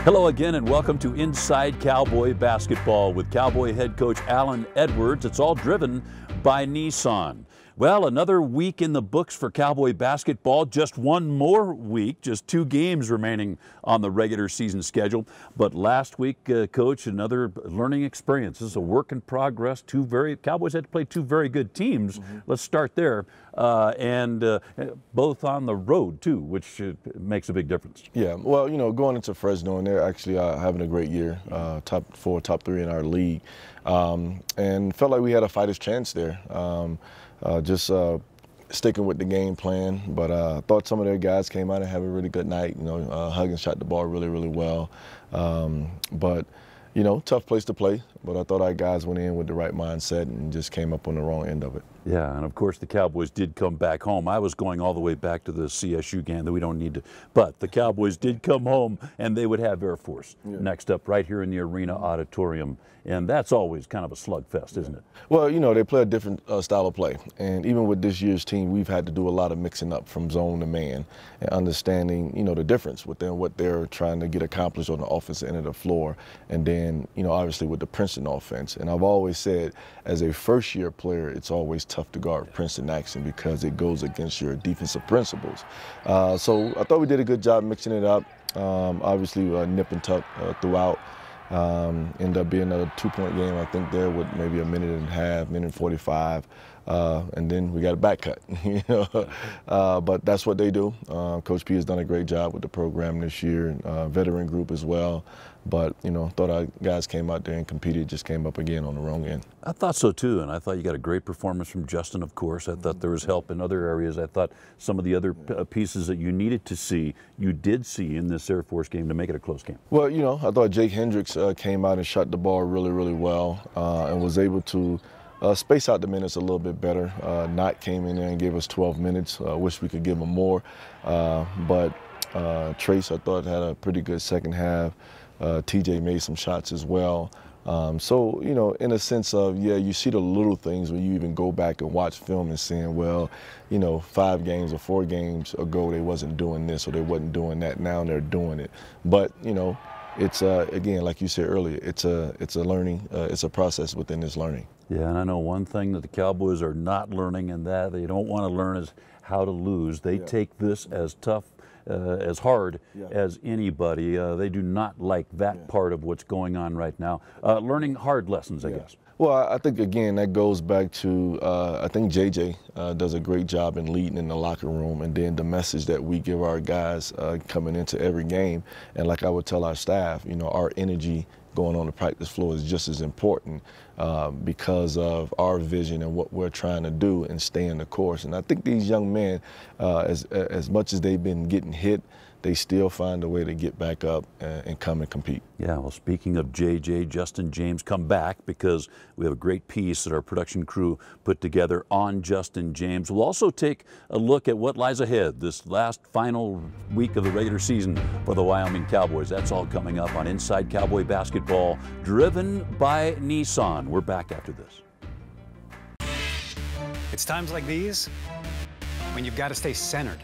Hello again and welcome to Inside Cowboy Basketball with Cowboy head coach Walsh and Edwards. It's all driven by Nissan. Well, another week in the books for Cowboy basketball. Just one more week, just 2 games remaining on the regular season schedule. But last week, Coach, another learning experience. This is a work in progress. Cowboys had to play 2 very good teams. Let's start there. Both on the road, too, which makes a big difference. Yeah, well, you know, going into Fresno, and they're actually having a great year, top 4, top 3 in our league, and felt like we had a fighter's chance there. Sticking with the game plan, but I thought some of their guys came out and had a really good night. You know, Huggins shot the ball really, really well. But, you know, tough place to play. But I thought our guys went in with the right mindset and just came up on the wrong end of it. Yeah, and of course the Cowboys did come back home. I was going all the way back to the CSU game that we don't need to, but the Cowboys did come home and they would have Air Force next up right here in the Arena Auditorium. And that's always kind of a slugfest, isn't it? Well, you know, they play a different style of play. And even with this year's team, we've had to do a lot of mixing up from zone to man and understanding, you know, the difference within what they're trying to get accomplished on the offensive end of the floor. And then, you know, obviously with the Princeton offense. And I've always said, as a first-year player, it's always tough to guard Princeton action because it goes against your defensive principles. So I thought we did a good job mixing it up. Obviously, nip and tuck throughout. Ended up being a 2-point game, I think, there with maybe a minute and a half, minute 45, and then we got a back cut. You know, but that's what they do. Coach P has done a great job with the program this year, veteran group as well. But, you know, thought our guys came out there and competed, just came up again on the wrong end. I thought so too, and I thought you got a great performance from Justin, of course. I thought there was help in other areas. I thought some of the other pieces that you needed to see, you did see in this Air Force game to make it a close game. Well, you know, I thought Jake Hendricks came out and shot the ball really, really well and was able to space out the minutes a little bit better. Knott came in there and gave us 12 minutes. Wish we could give him more. But Trace, I thought, had a pretty good second half. TJ made some shots as well. So, you know, in a sense of, yeah, you see the little things when you even go back and watch film and saying, well, you know, 5 games or 4 games ago they wasn't doing this or they wasn't doing that. Now they're doing it. But, you know, it's, again, like you said earlier, it's a learning, it's a process within this learning. Yeah, and I know one thing that the Cowboys are not learning and that they don't want to learn is how to lose. They take this as tough, as hard as anybody. They do not like that part of what's going on right now. Learning hard lessons, I guess. Well, I think, again, that goes back to, I think JJ does a great job in leading in the locker room, and then the message that we give our guys coming into every game. And like I would tell our staff, you know, our energy going on the practice floor is just as important because of our vision and what we're trying to do and stay in the course. And I think these young men, as much as they've been getting hit, they still find a way to get back up and come and compete. Yeah, well, speaking of JJ, Justin James come back because we have a great piece that our production crew put together on Justin James. We'll also take a look at what lies ahead this last final week of the regular season for the Wyoming Cowboys. That's all coming up on Inside Cowboy Basketball, driven by Nissan. We're back after this. It's times like these when you've got to stay centered.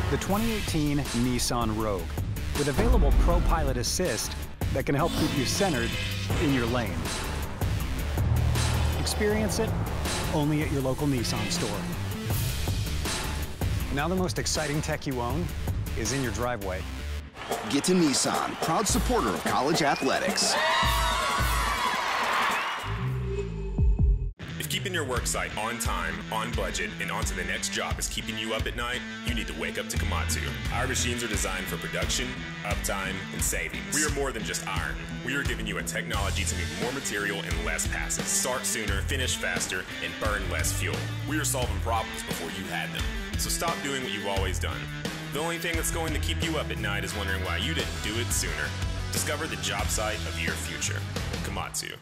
The 2018 Nissan Rogue, with available Pro Pilot Assist that can help keep you centered in your lane. Experience it only at your local Nissan store. Now the most exciting tech you own is in your driveway. Get to Nissan, proud supporter of college athletics. If keeping your work site on time, on budget, and onto the next job is keeping you up at night, you need to wake up to Komatsu. Our machines are designed for production, uptime, and savings. We are more than just iron. We are giving you a technology to move more material in less passes, start sooner, finish faster, and burn less fuel. We are solving problems before you had them. So stop doing what you've always done. The only thing that's going to keep you up at night is wondering why you didn't do it sooner. Discover the job site of your future. Komatsu.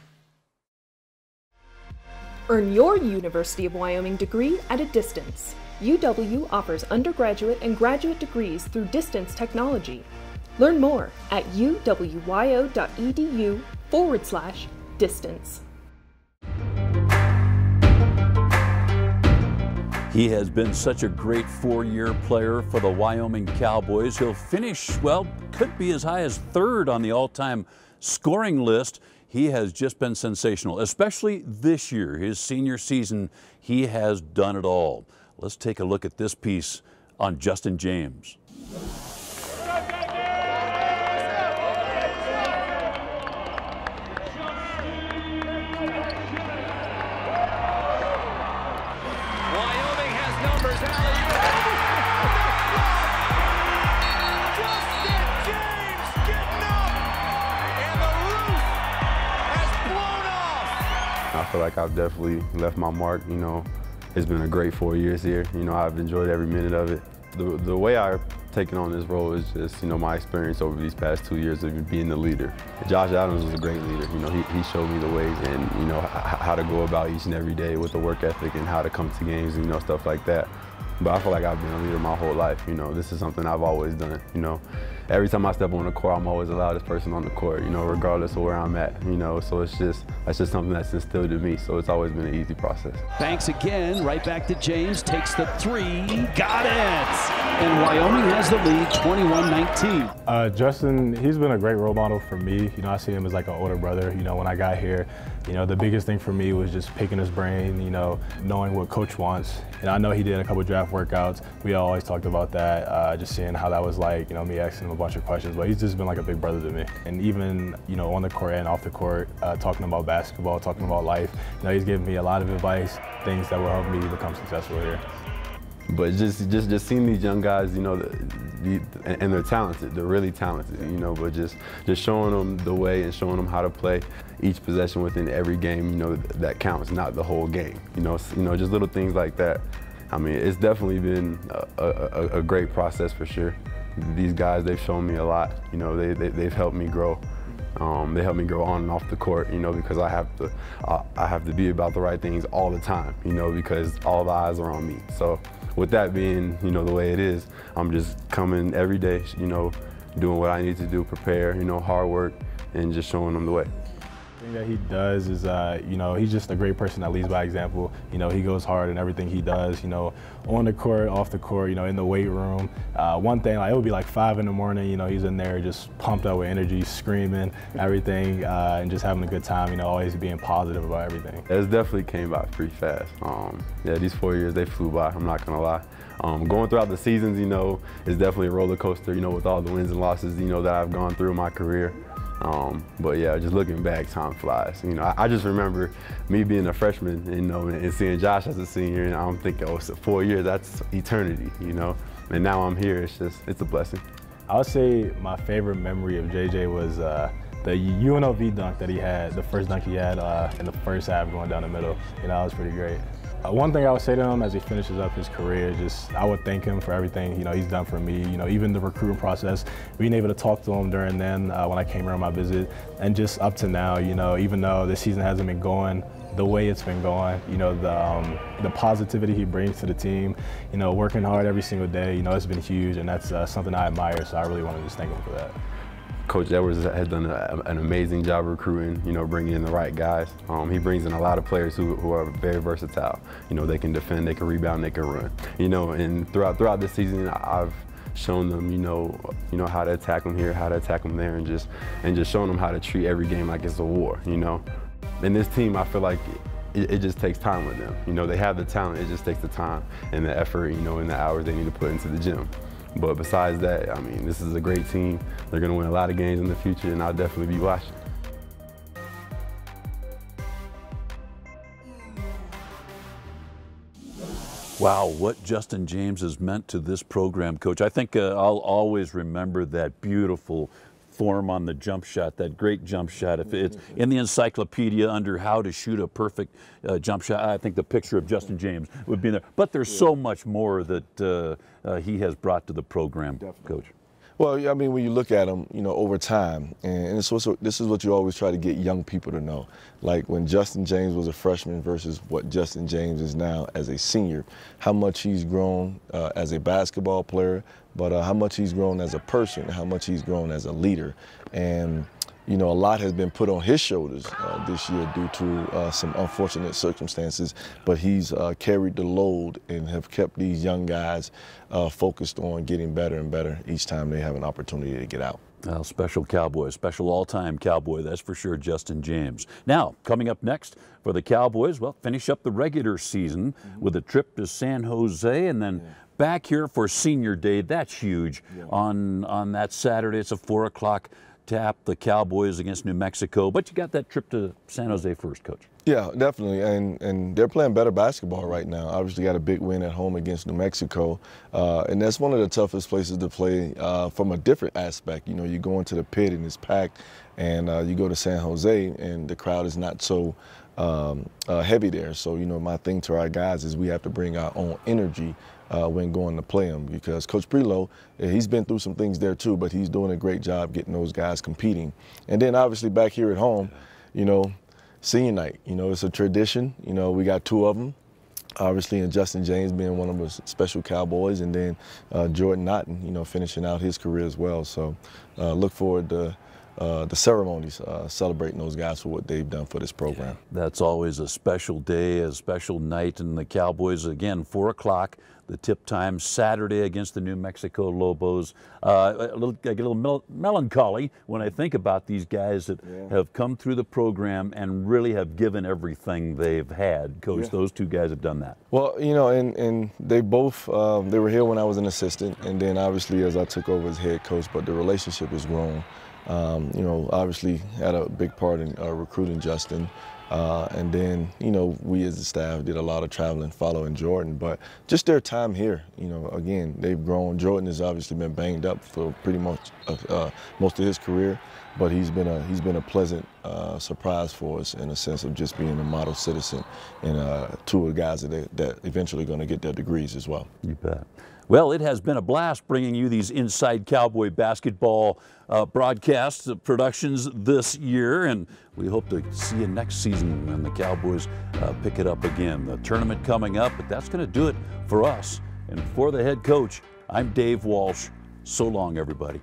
Earn your University of Wyoming degree at a distance. UW offers undergraduate and graduate degrees through distance technology. Learn more at uwyo.edu/distance. He has been such a great 4-year player for the Wyoming Cowboys. He'll finish, well, could be as high as 3rd on the all-time scoring list. He has just been sensational, especially this year, his senior season. He has done it all. Let's take a look at this piece on Justin James. I feel like I've definitely left my mark. You know, it's been a great 4 years here. You know, I've enjoyed every minute of it. The way I've taken on this role is just, you know, my experience over these past 2 years of being the leader. Josh Adams was a great leader. You know, he showed me the ways and, you know, how to go about each and every day with the work ethic and how to come to games, you know, stuff like that. But I feel like I've been a leader my whole life. You know, this is something I've always done. You know, every time I step on the court, I'm always the loudest person on the court, you know, regardless of where I'm at, you know. So that's just something that's instilled in me. So it's always been an easy process. Banks again, right back to James, takes the 3, got it! And Wyoming has the lead, 21-19. Justin, he's been a great role model for me. You know, I see him as like an older brother. You know, when I got here, you know, the biggest thing for me was just picking his brain, you know, knowing what coach wants. And I know he did a couple draft workouts. We always talked about that, just seeing how that was like, you know, me asking him a bunch of questions. But he's just been like a big brother to me. And even, you know, on the court and off the court, talking about basketball, talking about life, you know, he's given me a lot of advice, things that will help me become successful here. But just seeing these young guys, you know, and they're talented, they're really talented, you know, but just showing them the way and showing them how to play each possession within every game, you know, that counts, not the whole game, you know, just little things like that. I mean, it's definitely been a great process for sure. These guys, they've shown me a lot, you know, they've helped me grow. They help me grow on and off the court, you know, because I have to be about the right things all the time, you know, because all the eyes are on me. So with that being, you know, the way it is, I'm just coming every day, you know, doing what I need to do, prepare, you know, hard work, and just showing them the way. The thing that he does is, you know, he's just a great person that leads by example. You know, he goes hard in everything he does, you know, on the court, off the court, you know, in the weight room. One thing, like, it would be like 5 in the morning, you know, he's in there just pumped up with energy, screaming, everything, and just having a good time, you know, always being positive about everything. It definitely came by pretty fast. Yeah, these 4 years, they flew by, I'm not gonna lie. Going throughout the seasons, you know, is definitely a roller coaster, you know, with all the wins and losses, you know, that I've gone through in my career. But yeah, just looking back, time flies. You know, I just remember me being a freshman, you know, and seeing Josh as a senior, and I'm thinking, oh, so 4 years, that's eternity, you know. And now I'm here, it's a blessing. I would say my favorite memory of JJ was the UNLV dunk that he had, the first dunk he had in the first half going down the middle. You know, that was pretty great. One thing I would say to him as he finishes up his career, just I would thank him for everything, you know, he's done for me, you know, even the recruiting process, being able to talk to him during then when I came around my visit, and just up to now, you know, even though the season hasn't been going the way it's been going, you know, the positivity he brings to the team, you know, working hard every single day, you know, it's been huge, and that's something I admire, so I really want to just thank him for that. Coach Edwards has done an amazing job recruiting, you know, bringing in the right guys. He brings in a lot of players who are very versatile. You know, they can defend, they can rebound, they can run. You know, and throughout this season, I've shown them, you know how to attack them here, how to attack them there, and just showing them how to treat every game like it's a war. You know, and this team, I feel like it just takes time with them. You know, they have the talent, it just takes the time and the effort, you know, and the hours they need to put into the gym. But besides that, I mean, this is a great team. They're going to win a lot of games in the future, and I'll definitely be watching. Wow, what Justin James has meant to this program, Coach. I think I'll always remember that beautiful form on the jump shot, that great jump shot. If it's in the encyclopedia under how to shoot a perfect jump shot, I think the picture of Justin James would be there. But there's so much more that he has brought to the program, Coach. Well, I mean, when you look at him, you know, over time, and this is what you always try to get young people to know. Like when Justin James was a freshman versus what Justin James is now as a senior, how much he's grown as a basketball player, but how much he's grown as a person, how much he's grown as a leader. And you know, a lot has been put on his shoulders this year due to some unfortunate circumstances, but he's carried the load and have kept these young guys focused on getting better and better each time they have an opportunity to get out. Well, special Cowboy, special all-time Cowboy, that's for sure, Justin James. Now, coming up next for the Cowboys, well, finish up the regular season with a trip to San Jose and then back here for Senior Day. That's huge. On that Saturday, it's a 4 o'clock tap, the Cowboys against New Mexico. But you got that trip to San Jose first, Coach. Yeah, definitely, and they're playing better basketball right now. Obviously got a big win at home against New Mexico, and that's one of the toughest places to play from a different aspect. You know, you go into the pit and it's packed, and you go to San Jose and the crowd is not so heavy there. So, you know, my thing to our guys is we have to bring our own energy when going to play them, because Coach Prelo, he's been through some things there too, but he's doing a great job getting those guys competing. And then obviously back here at home, you know, senior night, you know, it's a tradition. You know, we got 2 of them, obviously, and Justin James being one of the special Cowboys, and then Jordan Naughton, you know, finishing out his career as well. So look forward to the ceremonies, celebrating those guys for what they've done for this program. That's always a special day, a special night, and the Cowboys, again, 4 o'clock, the tip time, Saturday against the New Mexico Lobos. I get a little melancholy when I think about these guys that have come through the program and really have given everything they've had. Coach, those 2 guys have done that. Well, you know, and they both, they were here when I was an assistant, and then obviously as I took over as head coach, but the relationship has grown. You know, obviously had a big part in recruiting Justin. And then, you know, we as a staff did a lot of traveling following Jordan, but just their time here, you know, again, they've grown. Jordan has obviously been banged up for pretty much most of his career, but he's been a pleasant surprise for us in a sense of just being a model citizen, and 2 of the guys that eventually going to get their degrees as well. You bet. Well, it has been a blast bringing you these Inside Cowboy basketball broadcasts, productions this year, and we hope to see you next season when the Cowboys pick it up again. The tournament coming up, but that's going to do it for us. And for the head coach, I'm Dave Walsh. So long, everybody.